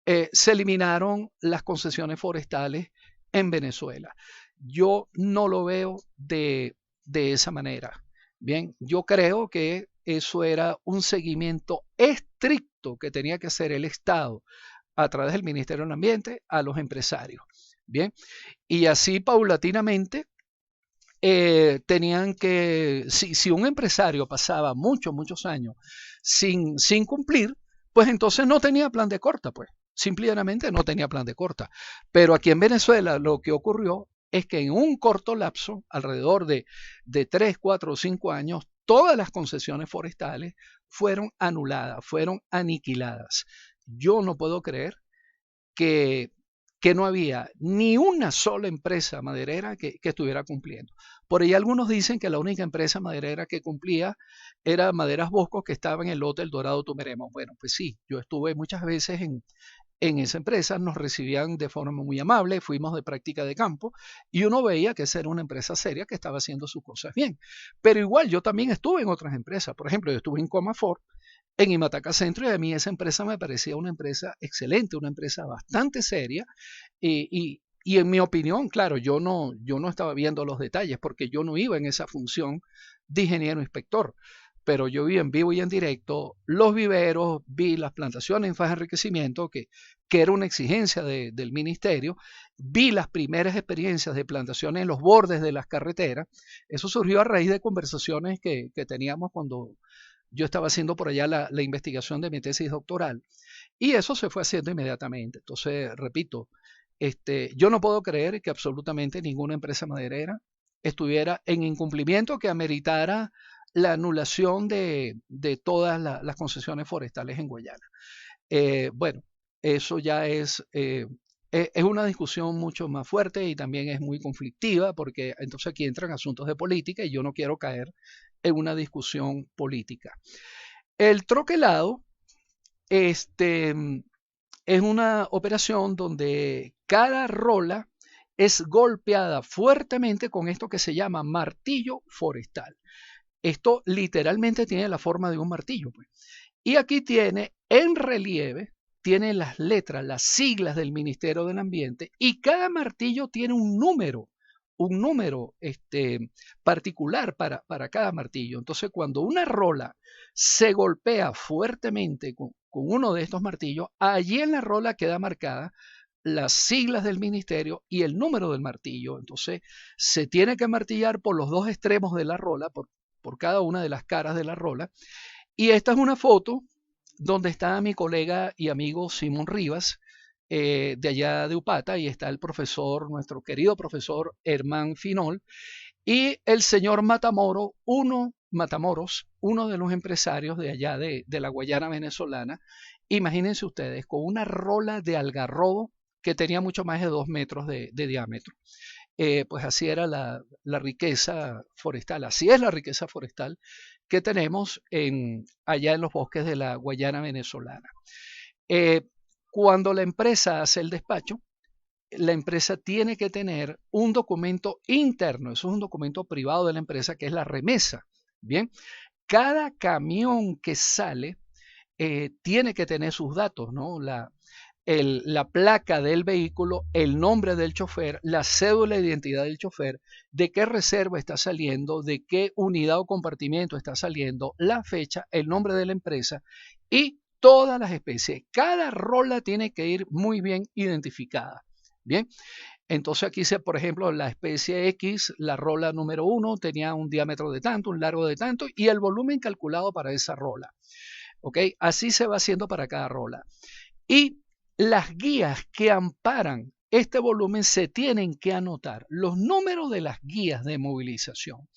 se eliminaron las concesiones forestales en Venezuela. Yo no lo veo de esa manera. Bien, yo creo que eso era un seguimiento estricto que tenía que hacer el Estado a través del Ministerio del Ambiente a los empresarios. Bien, y así paulatinamente tenían que, si un empresario pasaba muchos años sin cumplir, pues entonces no tenía plan de corta, pues simplemente no tenía plan de corta. Pero aquí en Venezuela lo que ocurrió es que en un corto lapso, alrededor de 3, 4 o 5 años, todas las concesiones forestales fueron anuladas, fueron aniquiladas. Yo no puedo creer que no había ni una sola empresa maderera que estuviera cumpliendo. Por ahí algunos dicen que la única empresa maderera que cumplía era Maderas Bosco, que estaba en el lote El Dorado Tumeremo. Bueno, pues sí, yo estuve muchas veces en esa empresa, nos recibían de forma muy amable, fuimos de práctica de campo y uno veía que esa era una empresa seria que estaba haciendo sus cosas bien. Pero igual yo también estuve en otras empresas, por ejemplo, yo estuve en Comafor, en Imataca Centro, y a mí esa empresa me parecía una empresa excelente, una empresa bastante seria y en mi opinión, claro, yo no estaba viendo los detalles porque yo no iba en esa función de ingeniero inspector, pero yo vi en vivo y en directo los viveros, vi las plantaciones en fase de enriquecimiento, que era una exigencia del ministerio, vi las primeras experiencias de plantaciones en los bordes de las carreteras. Eso surgió a raíz de conversaciones que teníamos cuando yo estaba haciendo por allá la investigación de mi tesis doctoral y eso se fue haciendo inmediatamente. Entonces, repito, yo no puedo creer que absolutamente ninguna empresa maderera estuviera en incumplimiento que ameritara la anulación de todas las concesiones forestales en Guayana. Bueno, eso ya es una discusión mucho más fuerte y también es muy conflictiva porque entonces aquí entran asuntos de política y yo no quiero caer en una discusión política. El troquelado es una operación donde cada rola es golpeada fuertemente con esto que se llama martillo forestal. Esto literalmente tiene la forma de un martillo, pues. Y aquí tiene en relieve, tiene las letras, las siglas del Ministerio del Ambiente y cada martillo tiene un número particular para cada martillo. Entonces, cuando una rola se golpea fuertemente con uno de estos martillos, allí en la rola queda marcada las siglas del ministerio y el número del martillo. Entonces, se tiene que martillar por los dos extremos de la rola, por cada una de las caras de la rola. Y esta es una foto donde está mi colega y amigo Simón Rivas, de allá de Upata, y está el profesor, nuestro querido profesor Herman Finol, y el señor Matamoros, uno de los empresarios de allá de la Guayana venezolana. Imagínense ustedes, con una rola de algarrobo que tenía mucho más de 2 metros de diámetro. Pues así era la riqueza forestal, así es la riqueza forestal que tenemos allá en los bosques de la Guayana venezolana. Cuando la empresa hace el despacho, la empresa tiene que tener un documento interno, eso es un documento privado de la empresa que es la remesa. Bien, cada camión que sale tiene que tener sus datos, ¿no? La placa del vehículo, el nombre del chofer, la cédula de identidad del chofer, de qué reserva está saliendo, de qué unidad o compartimiento está saliendo, la fecha, el nombre de la empresa y todas las especies. Cada rola tiene que ir muy bien identificada. Bien, entonces aquí se, por ejemplo, la especie X, la rola número 1 tenía un diámetro de tanto, un largo de tanto y el volumen calculado para esa rola. ¿Ok? Así se va haciendo para cada rola. Y las guías que amparan este volumen se tienen que anotar, los números de las guías de movilización.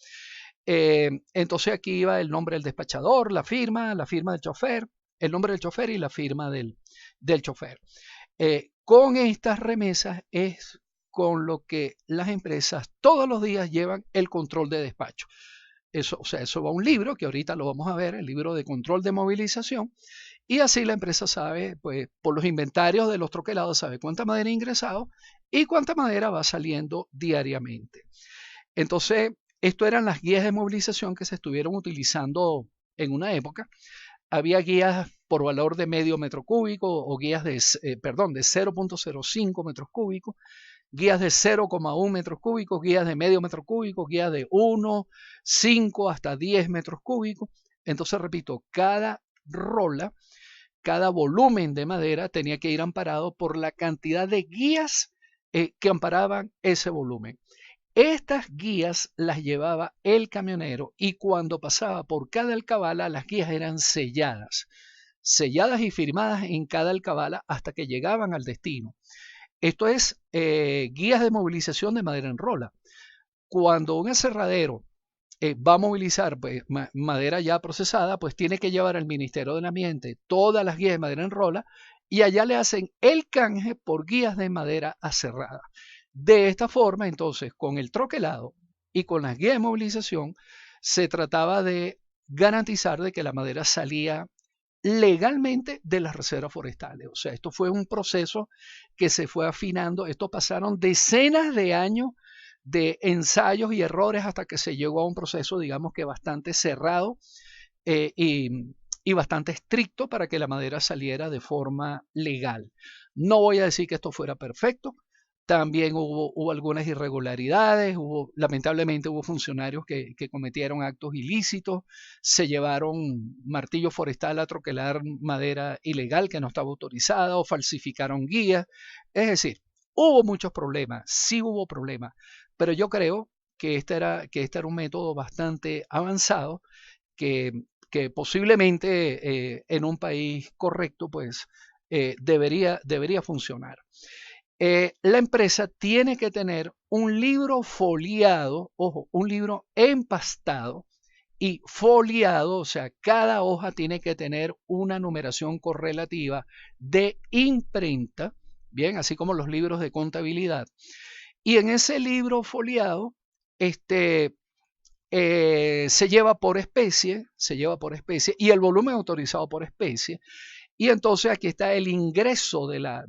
Entonces aquí iba el nombre del despachador, la firma del chofer, el nombre del chofer y la firma del chofer. Con estas remesas es con lo que las empresas todos los días llevan el control de despacho. Eso, o sea, eso va a un libro que ahorita lo vamos a ver, el libro de control de movilización, y así la empresa sabe, pues por los inventarios de los troquelados, sabe cuánta madera ha ingresado y cuánta madera va saliendo diariamente. Entonces, esto eran las guías de movilización que se estuvieron utilizando en una época. Había guías por valor de medio metro cúbico o guías de 0.05 metros cúbicos, guías de 0,1 metros cúbicos, guías de medio metro cúbico, guías de 1, 5 hasta 10 metros cúbicos. Entonces, repito, cada rola, cada volumen de madera tenía que ir amparado por la cantidad de guías que amparaban ese volumen. Estas guías las llevaba el camionero y cuando pasaba por cada alcabala las guías eran selladas y firmadas en cada alcabala hasta que llegaban al destino. Esto es guías de movilización de madera en rola. Cuando un aserradero va a movilizar pues, madera ya procesada, pues tiene que llevar al Ministerio del Ambiente todas las guías de madera en rola y allá le hacen el canje por guías de madera aserrada. De esta forma, entonces, con el troquelado y con las guías de movilización, se trataba de garantizar de que la madera salía legalmente de las reservas forestales. O sea, esto fue un proceso que se fue afinando. Esto pasaron decenas de años de ensayos y errores hasta que se llegó a un proceso, digamos que bastante cerrado y bastante estricto para que la madera saliera de forma legal. No voy a decir que esto fuera perfecto. También hubo algunas irregularidades, lamentablemente hubo funcionarios que cometieron actos ilícitos, se llevaron martillo forestal a troquelar madera ilegal que no estaba autorizada o falsificaron guías. Es decir, hubo muchos problemas, sí hubo problemas, pero yo creo que este era un método bastante avanzado que posiblemente en un país correcto pues debería funcionar. La empresa tiene que tener un libro foliado, ojo, un libro empastado y foliado, o sea, cada hoja tiene que tener una numeración correlativa de imprenta, bien, así como los libros de contabilidad. Y en ese libro foliado, se lleva por especie y el volumen autorizado por especie. Y entonces aquí está el ingreso de la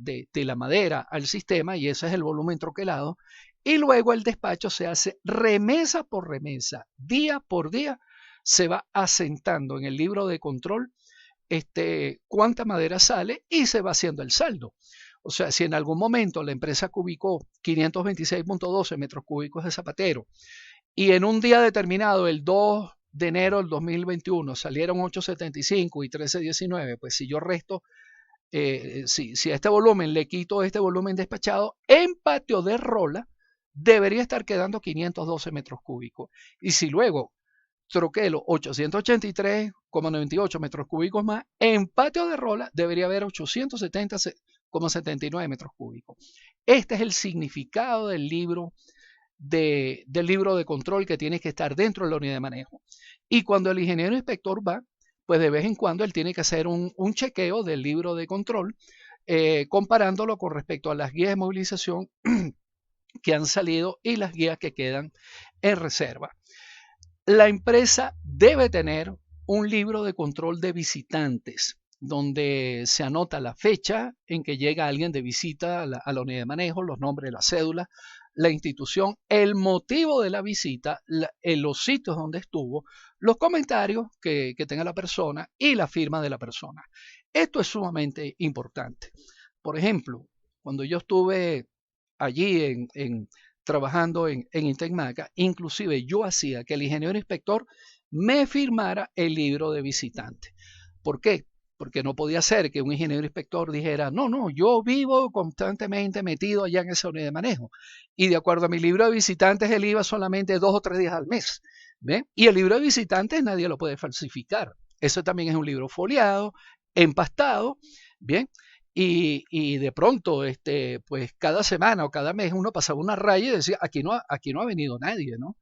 madera al sistema y ese es el volumen troquelado. Y luego el despacho se hace remesa por remesa, día por día, se va asentando en el libro de control cuánta madera sale y se va haciendo el saldo. O sea, si en algún momento la empresa cubicó 526.12 metros cúbicos de zapatero y en un día determinado, el 2 de enero del 2021, salieron 875 y 1319, pues si yo resto, si a este volumen le quito este volumen despachado, en patio de rola debería estar quedando 512 metros cúbicos. Y si luego troquelo 883,98 metros cúbicos más, en patio de rola debería haber 870,79 metros cúbicos. Este es el significado del libro de control que tiene que estar dentro de la unidad de manejo. Y cuando el ingeniero inspector va, pues de vez en cuando él tiene que hacer un chequeo del libro de control, comparándolo con respecto a las guías de movilización que han salido y las guías que quedan en reserva. La empresa debe tener un libro de control de visitantes, donde se anota la fecha en que llega alguien de visita a la unidad de manejo, los nombres, la cédula, la institución, el motivo de la visita, los sitios donde estuvo, los comentarios que tenga la persona y la firma de la persona. Esto es sumamente importante. Por ejemplo, cuando yo estuve allí trabajando en Intecmaca, inclusive yo hacía que el ingeniero inspector me firmara el libro de visitante. ¿Por qué? Porque no podía ser que un ingeniero inspector dijera, no, yo vivo constantemente metido allá en esa unidad de manejo. Y de acuerdo a mi libro de visitantes, él iba solamente 2 o 3 días al mes. ¿Ve? Y el libro de visitantes nadie lo puede falsificar. Eso también es un libro foliado, empastado, ¿bien? Y de pronto, pues cada semana o cada mes uno pasaba una raya y decía, aquí no ha venido nadie, ¿no?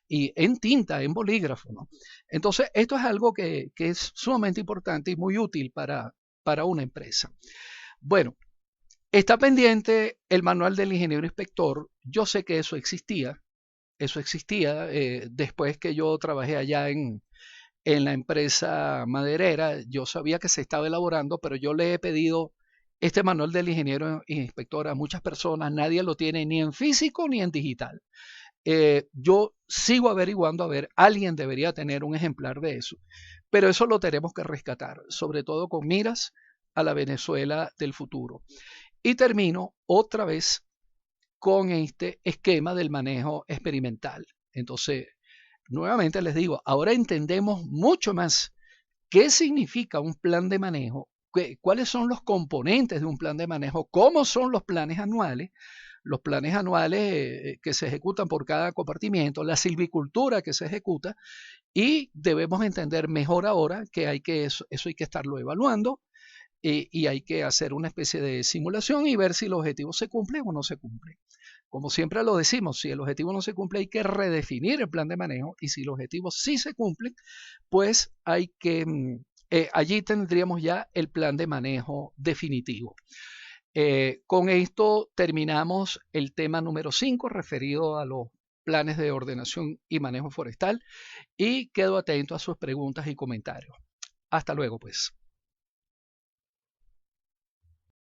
Y en tinta, en bolígrafo, ¿no? Entonces, esto es algo que es sumamente importante y muy útil para una empresa. Bueno, Está pendiente el manual del ingeniero inspector. Yo sé que eso existía después que yo trabajé allá en la empresa maderera. Yo sabía que se estaba elaborando, pero yo le he pedido este manual del ingeniero inspector a muchas personas. Nadie lo tiene ni en físico ni en digital. Yo sigo averiguando, a ver, alguien debería tener un ejemplar de eso, pero eso lo tenemos que rescatar, sobre todo con miras a la Venezuela del futuro. Y termino otra vez con este esquema del manejo experimental. Entonces, nuevamente les digo, ahora entendemos mucho más qué significa un plan de manejo, cuáles son los componentes de un plan de manejo, cómo son los planes anuales que se ejecutan por cada compartimiento, la silvicultura que se ejecuta, y debemos entender mejor ahora que eso hay que estarlo evaluando y hay que hacer una especie de simulación y ver si los objetivos se cumplen o no se cumplen. Como siempre lo decimos, si el objetivo no se cumple hay que redefinir el plan de manejo y si los objetivos sí se cumplen, pues hay que, allí tendríamos ya el plan de manejo definitivo. Con esto terminamos el tema número 5 referido a los planes de ordenación y manejo forestal y quedo atento a sus preguntas y comentarios. Hasta luego, pues.